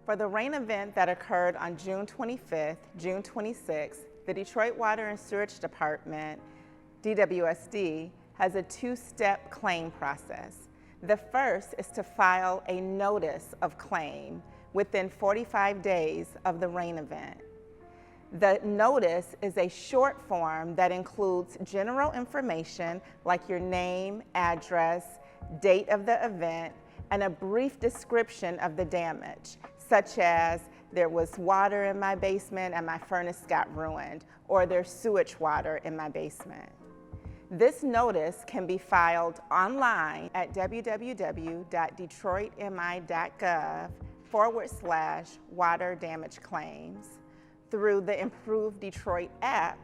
For the rain event that occurred on June 25th, June 26th, the Detroit Water and Sewerage Department, DWSD, has a two-step claim process. The first is to file a notice of claim within 45 days of the rain event. The notice is a short form that includes general information like your name, address, date of the event, and a brief description of the damage, such as there was water in my basement and my furnace got ruined, or there's sewage water in my basement. This notice can be filed online at www.detroitmi.gov/waterdamageclaims through the Improved Detroit app,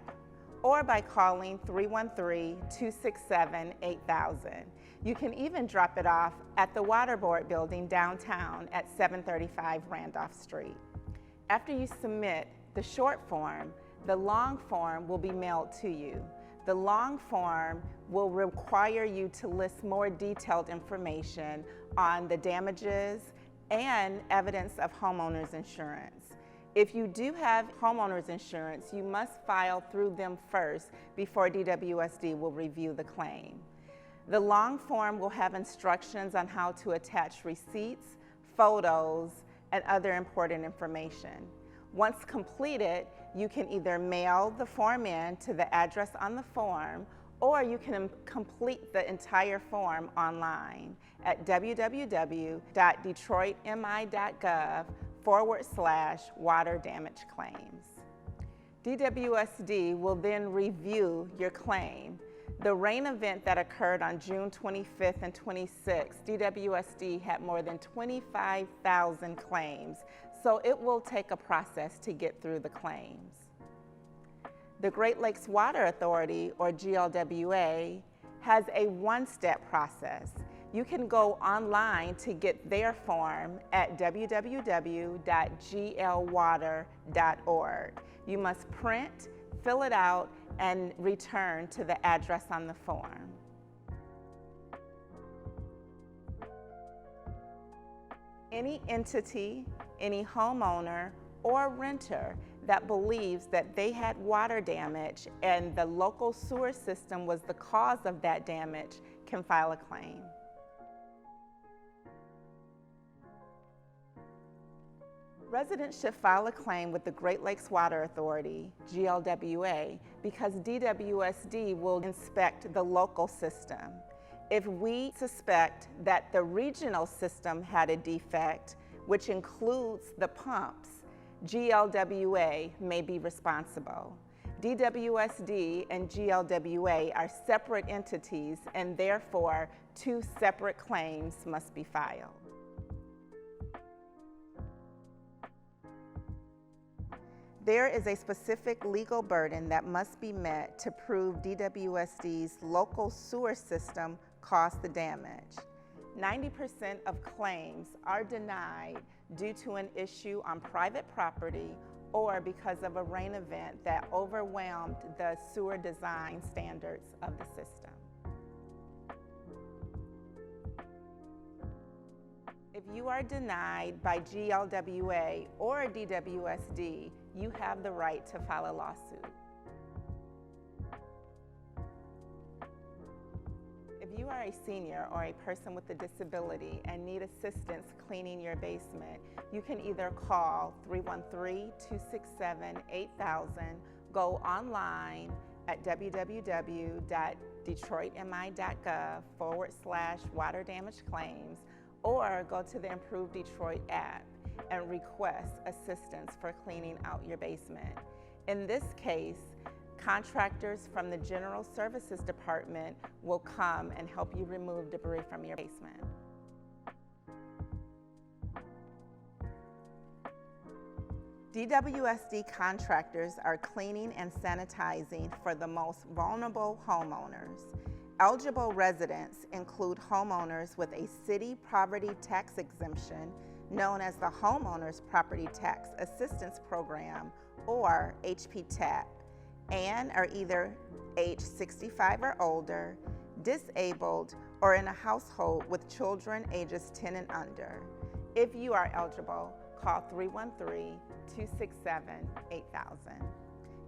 or by calling 313-267-8000. You can even drop it off at the Water Board building downtown at 735 Randolph Street. After you submit the short form, the long form will be mailed to you. The long form will require you to list more detailed information on the damages and evidence of homeowners insurance. If you do have homeowners insurance, you must file through them first before DWSD will review the claim. The long form will have instructions on how to attach receipts, photos, and other important information. Once completed, you can either mail the form in to the address on the form, or you can complete the entire form online at www.detroitmi.gov/waterdamageclaims. DWSD will then review your claim. The rain event that occurred on June 25th and 26th, DWSD had more than 25,000 claims, so it will take a process to get through the claims. The Great Lakes Water Authority, or GLWA, has a one-step process. You can go online to get their form at www.glwater.org. You must print, fill it out, and return to the address on the form. Any entity, any homeowner, or renter that believes that they had water damage and the local sewer system was the cause of that damage can file a claim. Residents should file a claim with the Great Lakes Water Authority, GLWA, because DWSD will inspect the local system. If we suspect that the regional system had a defect, which includes the pumps, GLWA may be responsible. DWSD and GLWA are separate entities, and therefore two separate claims must be filed. There is a specific legal burden that must be met to prove DWSD's local sewer system caused the damage. 90% of claims are denied due to an issue on private property or because of a rain event that overwhelmed the sewer design standards of the system. If you are denied by GLWA or DWSD, you have the right to file a lawsuit. If you are a senior or a person with a disability and need assistance cleaning your basement, you can either call 313-267-8000, go online at www.detroitmi.gov/waterdamageclaims, or go to the Improved Detroit app and request assistance for cleaning out your basement. In this case, contractors from the General Services Department will come and help you remove debris from your basement. DWSD contractors are cleaning and sanitizing for the most vulnerable homeowners. Eligible residents include homeowners with a city property tax exemption known as the Homeowners Property Tax Assistance Program, or HPTAP, and are either age 65 or older, disabled, or in a household with children ages 10 and under. If you are eligible, call 313-267-8000.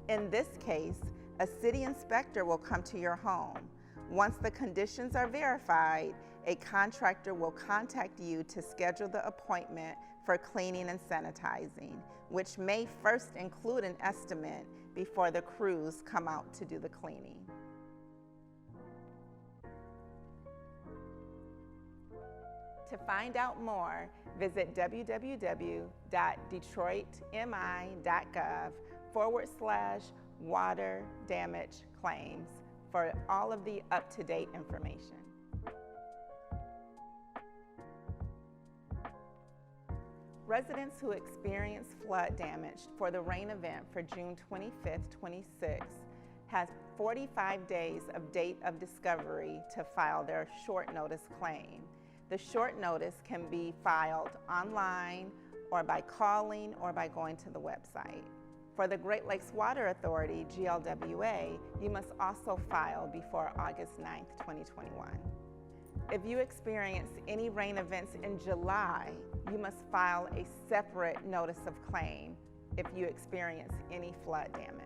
In this case, a city inspector will come to your home. Once the conditions are verified, a contractor will contact you to schedule the appointment for cleaning and sanitizing, which may first include an estimate before the crews come out to do the cleaning. To find out more, visit www.detroitmi.gov/waterdamageclaims for all of the up-to-date information. Residents who experience flood damage for the rain event for June 25th, 26th has 45 days of date of discovery to file their short notice claim. The short notice can be filed online or by calling or by going to the website. For the Great Lakes Water Authority, GLWA, you must also file before August 9th, 2021. If you experience any rain events in July, you must file a separate notice of claim if you experience any flood damage.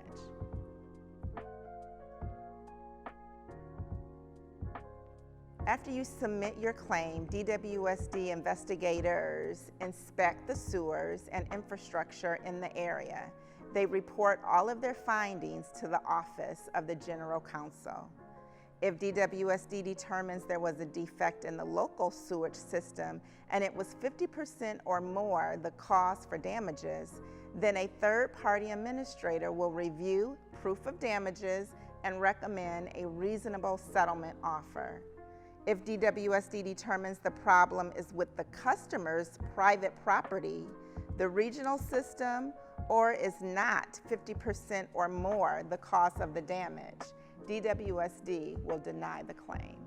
After you submit your claim, DWSD investigators inspect the sewers and infrastructure in the area. They report all of their findings to the Office of the General Counsel. If DWSD determines there was a defect in the local sewage system and it was 50% or more the cause for damages, then a third-party administrator will review proof of damages and recommend a reasonable settlement offer. If DWSD determines the problem is with the customer's private property, the regional system, or is not 50% or more the cause of the damage, DWSD will deny the claim.